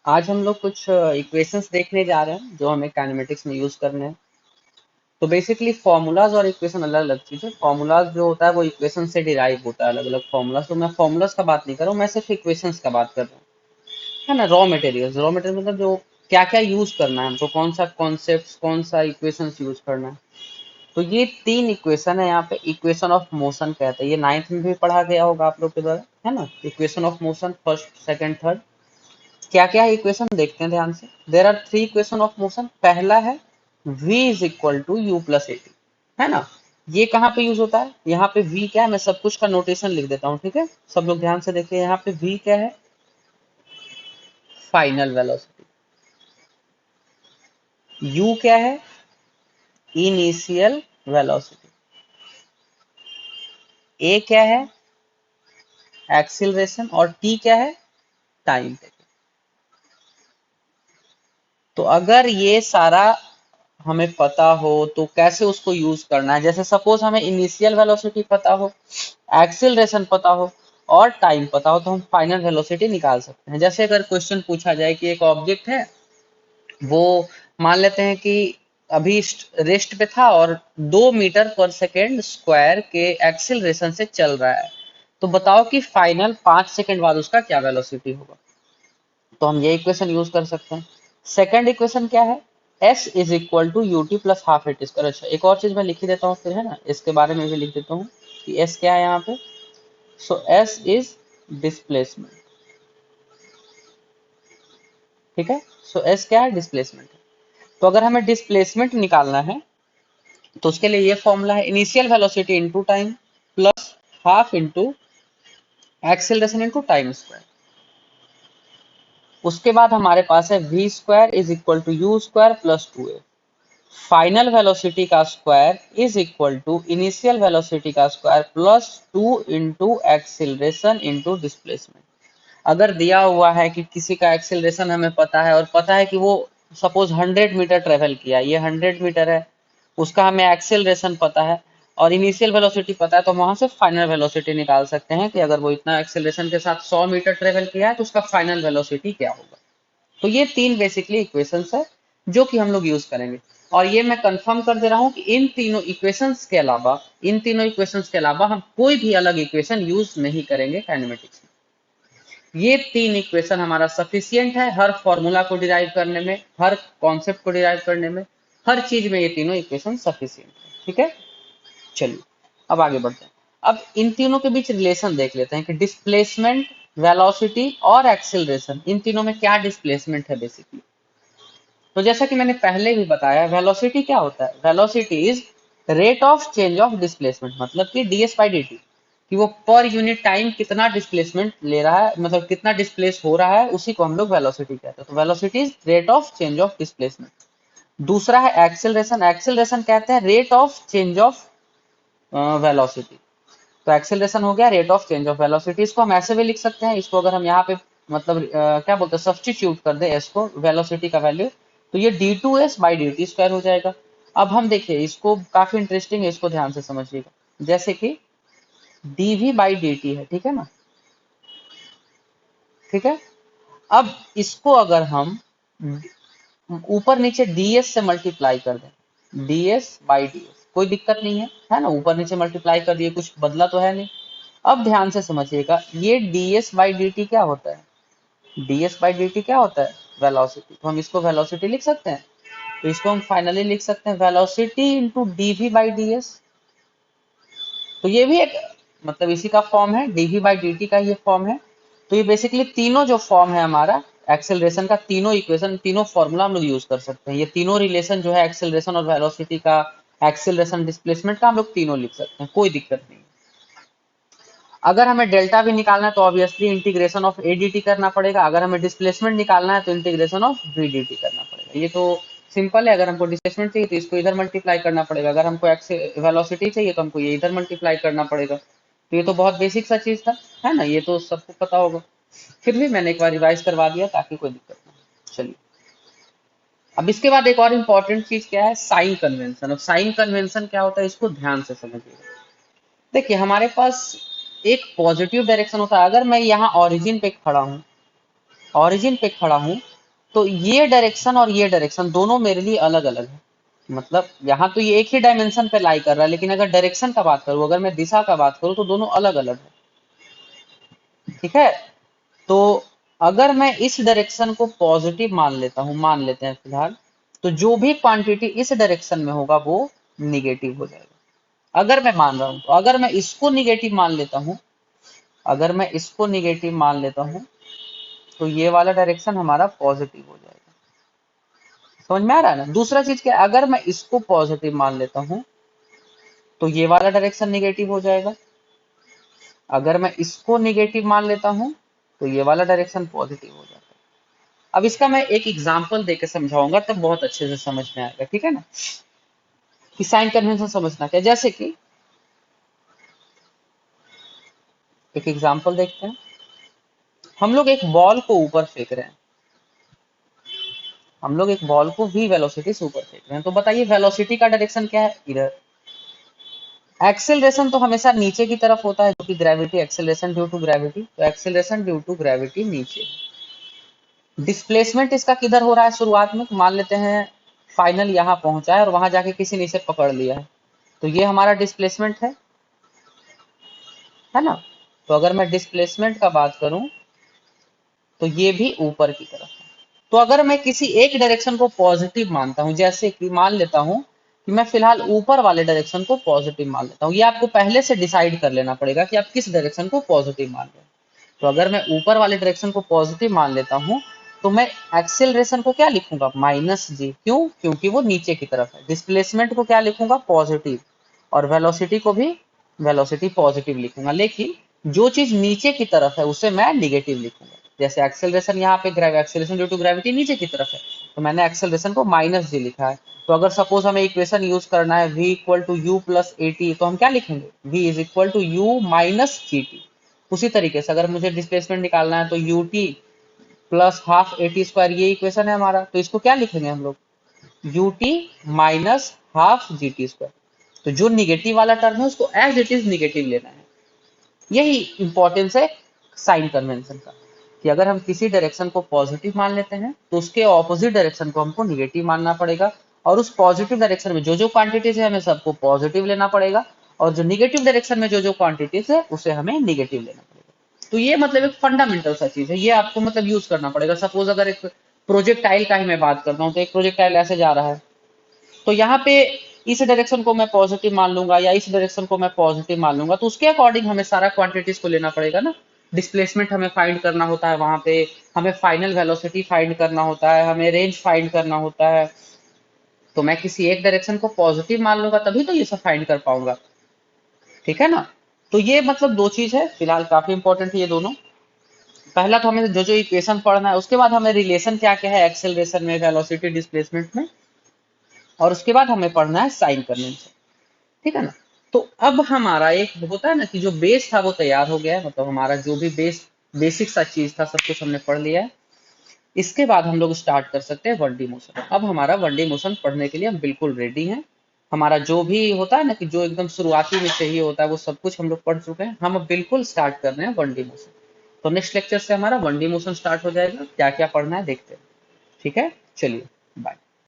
आज हम लोग कुछ इक्वेशंस देखने जा रहे हैं जो हमें काइनेमेटिक्स में यूज करने हैं। तो बेसिकली फॉर्मूलाज और इक्वेशन अलग अलग चीज है। फॉर्मूलाज जो होता है वो इक्वेशन से डिराइव होता है, अलग अलग फॉर्मूलाज। तो मैं फॉर्मूलाज का बात नहीं कर रहा हूँ, मैं सिर्फ इक्वेशंस का बात कर रहा हूँ, है ना। रॉ मटेरियल मतलब जो क्या क्या यूज करना है हमको, कौन सा कॉन्सेप्ट, कौन सा इक्वेशंस यूज करना है। तो ये तीन इक्वेशन है यहाँ पे। इक्वेशन ऑफ मोशन कहते हैं, ये नाइन्थ में भी पढ़ा गया होगा आप लोग के द्वारा, है ना। Equation of motion first second third. क्या क्या इक्वेशन देखते हैं ध्यान से। There are three equation of motion. पहला है v is equal to u plus a t, है ना। ये कहाँ पे यूज होता है, यहाँ पे v क्या है, मैं सब कुछ का नोटेशन लिख देता हूँ, ठीक है। सब लोग ध्यान से देखिए, यहाँ पे v क्या है, फाइनल वेलोसिटी। u क्या है, इनिशियल वेलोसिटी। a क्या है, एक्सिलरेशन। और t क्या है, टाइम। तो अगर ये सारा हमें पता हो तो कैसे उसको यूज करना है। जैसे सपोज हमें इनिशियल वेलोसिटी पता हो, एक्सिलरेशन पता हो और टाइम पता हो, तो हम फाइनल वेलोसिटी निकाल सकते हैं। जैसे अगर क्वेश्चन पूछा जाए कि एक ऑब्जेक्ट है, वो मान लेते हैं कि अभी रेस्ट पे था और 2 मीटर पर सेकेंड स्क्वायर के एक्सिलरेशन से चल रहा है। तो बताओ कि फाइनल 5 सेकेंड बाद उसका क्या वेलोसिटी होगा। तो हम ये इक्वेशन यूज कर सकते हैं। सेकंड इक्वेशन क्या है, s is equal to u t plus half a t square. अच्छा, एक और चीज मैं लिख ही देता हूँ फिर, है ना, इसके बारे में भी लिख देता हूँ कि s क्या है यहाँ पे। सो s इज डिस्प्लेसमेंट, ठीक है। सो s क्या है, डिस्प्लेसमेंट है। तो अगर हमें डिस्प्लेसमेंट निकालना है तो उसके लिए ये फॉर्मूला है, initial velocity into time plus half into acceleration into time square. उसके बाद हमारे पास है V square is equal to U square plus two A. Final velocity का square is equal to initial velocity का square plus 2 into acceleration into displacement. अगर दिया हुआ है कि किसी का एक्सिलरेशन हमें पता है और पता है कि वो सपोज 100 मीटर ट्रेवल किया, ये 100 मीटर है, उसका हमें एक्सिलरेशन पता है और इनिशियल वेलोसिटी पता है, तो हम वहां से फाइनल वेलोसिटी निकाल सकते हैं कि अगर वो इतना एक्सिलरेशन के साथ 100 मीटर ट्रेवल किया है तो उसका फाइनल वेलोसिटी क्या होगा। तो ये तीन बेसिकली इक्वेशंस है जो कि हम लोग यूज करेंगे। और ये मैं कंफर्म कर दे रहा हूं कि इन तीनों इक्वेशंस के अलावा हम कोई भी अलग इक्वेशन यूज नहीं करेंगे काइनेमेटिक्स में। ये तीन इक्वेशन हमारा सफिशियंट है हर फॉर्मूला को डिराइव करने में, हर कॉन्सेप्ट को डिराइव करने में, हर चीज में ये तीनों इक्वेशन सफिशियंट है, ठीक है। चलिए अब आगे बढ़ते हैं। अब इन तीनों के बीच रिलेशन देख लेते हैं कि डिस्प्लेसमेंट, वेलोसिटी और एक्सिलरेशन, इन तीनों में क्या डिस्प्लेसमेंट है बेसिकली। तो जैसा कि मैंने पहले भी बताया, वेलोसिटी क्या होता है, velocity is rate of change of displacement, मतलब कि ds बाई dt, कि वो पर यूनिट टाइम कितना डिस्प्लेसमेंट ले रहा है, मतलब कितना डिस्प्लेस हो रहा है, उसी को हम लोग वेलोसिटी कहते हैं। तो velocity is rate of change of displacement. दूसरा है एक्सेलरेशन। एक्सेलरेशन कहते हैं rate of change of velocity. तो एक्सेलरेशन हो गया rate of change of velocity. इसको हम ऐसे भी लिख सकते हैं, इसको अगर हम यहाँ पे मतलब क्या बोलते हैं, सब्सटीट्यूट कर दे एस को, वेलोसिटी का वैल्यू, तो ये d two s by d t square हो जाएगा। अब हम देखिए इसको, काफी इंटरेस्टिंग है, इसको ध्यान से समझिएगा। जैसे कि d v by d t है, ठीक है ना, ठीक है। अब इसको अगर हम ऊपर नीचे ds से मल्टीप्लाई कर दें, ds बाई ds, कोई दिक्कत नहीं है ना, ऊपर नीचे मल्टीप्लाई कर दिए, कुछ बदला तो है नहीं। अब ध्यान से समझिएगा, ये ds बाई dt क्या होता है, ds बाई dt क्या होता है, वेलोसिटी। तो हम इसको वेलोसिटी लिख सकते हैं। तो इसको हम फाइनली लिख सकते हैं velocity into d v by d s. तो ये भी एक मतलब इसी का फॉर्म है, d v by d t का ये फॉर्म है। तो ये बेसिकली तीनों जो फॉर्म है हमारा एक्सेलरेशन का, तीनों इक्वेशन, तीनों फॉर्मूला हम लोग यूज कर सकते हैं। ये तीनों रिलेशन जो है एक्सेलरेशन और वेलोसिटी का, एक्सेलरेशन डिस्प्लेसमेंट का, हम लोग तीनों लिख सकते हैं, कोई दिक्कत नहीं। अगर हमें डेल्टा भी निकालना है तो ऑब्वियसली इंटीग्रेशन ऑफ एडीटी करना पड़ेगा। अगर हमें डिस्प्लेसमेंट निकालना है तो इंटीग्रेशन ऑफ वीडीटी करना पड़ेगा। ये तो सिंपल है। अगर हमको डिस्प्लेसमेंट चाहिए तो इसको इधर मल्टीप्लाई करना पड़ेगा, अगर हमको वेलोसिटी चाहिए तो हमको ये इधर मल्टीप्लाई करना पड़ेगा। तो ये तो बहुत बेसिक सा चीज था, है ना, ये तो सबको पता होगा। फिर भी मैंने एक बार रिवाइज करवा दिया ताकि कोई दिक्कत ना हो। चलिए अब इसके बाद एक और इम्पोर्टेंट चीज क्या है, साइन कन्वेंशन। अब साइन कन्वेंशन क्या होता है, इसको ध्यान से समझिएगा। देखिए हमारे पास एक पॉजिटिव डायरेक्शन होता है। अगर मैं यहाँ ऑरिजिन पे खड़ा हूँ, ऑरिजिन पे खड़ा हूँ तो ये डायरेक्शन और ये डायरेक्शन दोनों मेरे लिए अलग अलग है। मतलब यहाँ तो ये एक ही डायमेंशन पे लाई कर रहा है, लेकिन अगर डायरेक्शन का बात करूँ, अगर मैं दिशा का बात करूँ, तो दोनों अलग अलग है। ठीक है, तो अगर मैं इस डायरेक्शन को पॉजिटिव मान लेता हूं, मान लेते हैं फिलहाल, तो जो भी क्वांटिटी इस डायरेक्शन में होगा वो निगेटिव हो जाएगा। अगर मैं मान रहा हूं, तो अगर मैं इसको निगेटिव मान लेता हूं, अगर मैं इसको निगेटिव मान लेता हूं, तो ये वाला डायरेक्शन हमारा पॉजिटिव हो जाएगा। समझ में आ रहा है ना? दूसरा चीज क्या, अगर मैं इसको पॉजिटिव मान लेता हूं, तो ये वाला डायरेक्शन निगेटिव हो जाएगा। अगर मैं इसको निगेटिव मान लेता हूं, तो ये वाला डायरेक्शन पॉजिटिव हो जाएगा। अब इसका मैं एक एग्जाम्पल देके समझाऊंगा, तब बहुत अच्छे से समझ में आएगा। ठीक है ना, कि साइन कन्वेंशन समझना क्या। जैसे कि एक एग्जाम्पल देखते हैं, हम लोग एक बॉल को ऊपर फेंक रहे हैं, हम लोग एक बॉल को v वेलोसिटी से ऊपर फेंक रहे हैं, तो बताइए वेलोसिटी का डायरेक्शन क्या है, इधर। एक्सेलरेशन तो हमेशा नीचे की तरफ होता है, जो कि gravity, acceleration due to gravity, तो एक्सेलरेशन ड्यू टू ग्रेविटी नीचे। डिस्प्लेसमेंट इसका किधर हो रहा है शुरुआत में, तो मान लेते हैं फाइनल यहाँ पहुंचा है और वहां जाके किसी ने इसे पकड़ लिया है, तो ये हमारा डिस्प्लेसमेंट है ना। तो अगर मैं डिस्प्लेसमेंट का बात करूं, तो ये भी ऊपर की तरफ है। तो अगर मैं किसी एक डायरेक्शन को पॉजिटिव मानता हूं, जैसे कि मान लेता हूं कि मैं फिलहाल ऊपर वाले डायरेक्शन को पॉजिटिव मान लेता हूं, ये आपको पहले से डिसाइड कर लेना पड़ेगा कि आप किस डायरेक्शन को पॉजिटिव मान रहे हैं। तो अगर मैं ऊपर वाले डायरेक्शन को पॉजिटिव मान लेता हूं, तो मैं एक्सेलरेशन को क्या लिखूंगा, माइनस जी। क्यों? क्योंकि वो नीचे की तरफ है। डिस्प्लेसमेंट को क्या लिखूंगा, पॉजिटिव। और वेलोसिटी को भी वेलोसिटी पॉजिटिव लिखूंगा, लेकिन जो चीज नीचे की तरफ है उसे मैं निगेटिव लिखूंगा। जैसे एक्सेलरेशन, यहाँ पे एक्सेलरेशन ड्यू टू ग्रेविटी नीचे की तरफ है, तो मैंने एक्सेलरेशन को माइनस जी लिखा है। तो अगर सपोज हमें इक्वेशन यूज करना है v equal to u plus a t, तो हम क्या लिखेंगे, v is equal to u minus g t. उसी तरीके से अगर मुझे डिस्प्लेसमेंट निकालना है, तो u t plus half a t square, ये इक्वेशन है हमारा, तो इसको क्या लिखेंगे हम लोग, u t minus half g t square. तो जो निगेटिव वाला टर्म है उसको एज इट इज निगेटिव लेना है। यही इंपॉर्टेंस है साइन कन्वेंशन का, कि अगर हम किसी डायरेक्शन को पॉजिटिव मान लेते हैं, तो उसके ऑपोजिट डायरेक्शन को हमको निगेटिव मानना पड़ेगा, और उस पॉजिटिव डायरेक्शन में जो जो क्वांटिटीज है हमें सबको पॉजिटिव लेना पड़ेगा, और जो निगेटिव डायरेक्शन में जो जो क्वांटिटीज है उसे हमें निगेटिव लेना पड़ेगा। तो ये मतलब एक फंडामेंटल सा चीज है, ये आपको मतलब यूज करना पड़ेगा। सपोज अगर एक प्रोजेक्टाइल का ही मैं बात करता हूँ, तो एक प्रोजेक्टाइल ऐसे जा रहा है, तो यहाँ पे इस डायरेक्शन को मैं पॉजिटिव मान लूंगा या इस डायरेक्शन को मैं पॉजिटिव मान लूंगा, तो उसके अकॉर्डिंग हमें सारा क्वांटिटीज को लेना पड़ेगा ना। डिस्प्लेसमेंट हमें फाइंड करना होता है, वहां पे हमें फाइनल वेलोसिटी फाइंड करना होता है, हमें रेंज फाइंड करना होता है। तो मैं किसी एक डायरेक्शन को पॉजिटिव मान लूंगा, तभी तो ये सब फाइंड कर पाऊंगा। ठीक है ना। तो ये मतलब दो चीज है फिलहाल, काफी इंपॉर्टेंट है ये दोनों। पहला तो हमें जो जो इक्वेशन पढ़ना है, उसके बाद हमें रिलेशन क्या क्या है एक्सेलरेशन में, वेलोसिटी, डिस्प्लेसमेंट में, और उसके बाद हमें पढ़ना है साइन कन्वेंशन। ठीक है ना। तो अब हमारा एक होता है ना कि जो बेस था वो तैयार हो गया है, मतलब हमारा जो भी बेसिक सा चीज था सब कुछ हमने पढ़ लिया है। इसके बाद हम लोग स्टार्ट कर सकते हैं वन डी मोशन। अब हमारा वन डी मोशन पढ़ने के लिए हम बिल्कुल रेडी हैं। हमारा जो भी होता है ना कि जो एकदम शुरुआती में चाहिए होता है वो सब कुछ हम लोग पढ़ चुके हैं। हम अब बिल्कुल स्टार्ट कर रहे हैं वन डी मोशन। तो नेक्स्ट लेक्चर से हमारा वन डी मोशन स्टार्ट हो जाएगा। क्या क्या पढ़ना है देखते हैं। ठीक है, चलिए बाय।